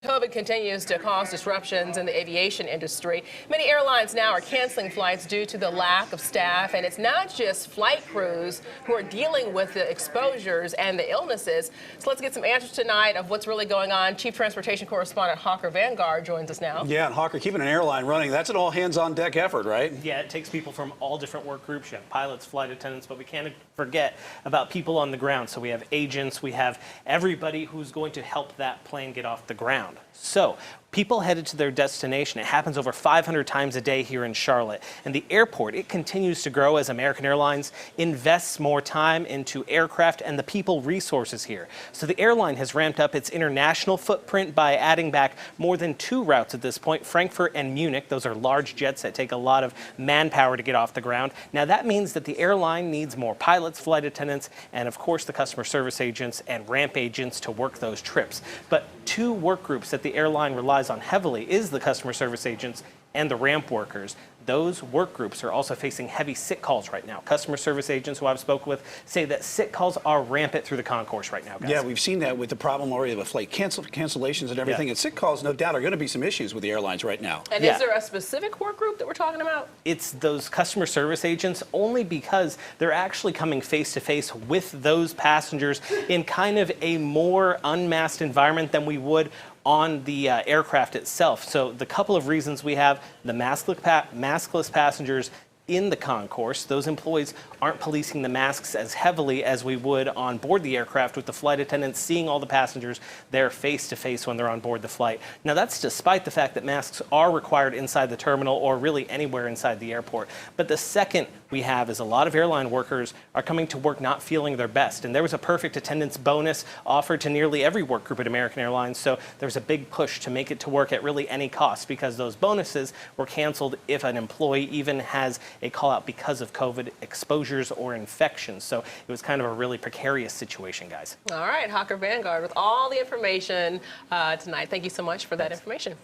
COVID continues to cause disruptions in the aviation industry. Many airlines now are canceling flights due to the lack of staff, and it's not just flight crews who are dealing with the exposures and the illnesses. So let's get some answers tonight of what's really going on. Chief Transportation Correspondent Hawker Vanguard joins us now. Yeah, and Hawker, keeping an airline running, that's an all hands-on-deck effort, right? Yeah, it takes people from all different work groups. You have pilots, flight attendants, but we can't forget about people on the ground. So we have agents, we have everybody who's going to help that plane get off the ground. So people headed to their destination. It happens over 500 times a day here in Charlotte. And the airport, it continues to grow as American Airlines invests more time into aircraft and the people resources here. So the airline has ramped up its international footprint by adding back more than 2 routes at this point, Frankfurt and Munich. Those are large jets that take a lot of manpower to get off the ground. Now that means that the airline needs more pilots, flight attendants, and of course the customer service agents and ramp agents to work those trips. But 2 work groups that the airline relies on heavily is the customer service agents and the ramp workers. Those work groups are also facing heavy sick calls right now. Customer service agents who I've spoken with say that sick calls are rampant through the concourse right now, guys. Yeah, we've seen that with the problem already of flight cancellations and everything. Yeah. And sick calls, no doubt, are going to be some issues with the airlines right now. And Yeah. is there a specific work group that we're talking about? It's those customer service agents, only because they're actually coming face to face with those passengers in kind of a more unmasked environment than we would on the aircraft itself. So the couple of reasons we have: the maskless passengers in the concourse. Those employees aren't policing the masks as heavily as we would on board the aircraft, with the flight attendants seeing all the passengers there face to face when they're on board the flight. Now that's despite the fact that masks are required inside the terminal or really anywhere inside the airport. But the second we have is a lot of airline workers are coming to work not feeling their best. And there was a perfect attendance bonus offered to nearly every work group at American Airlines. So there's a big push to make it to work at really any cost, because those bonuses were canceled if an employee even has a call out because of COVID exposures or infections. So it was kind of a really precarious situation, guys. All right, Hawker Vanguard with all the information tonight. Thank you so much for that information.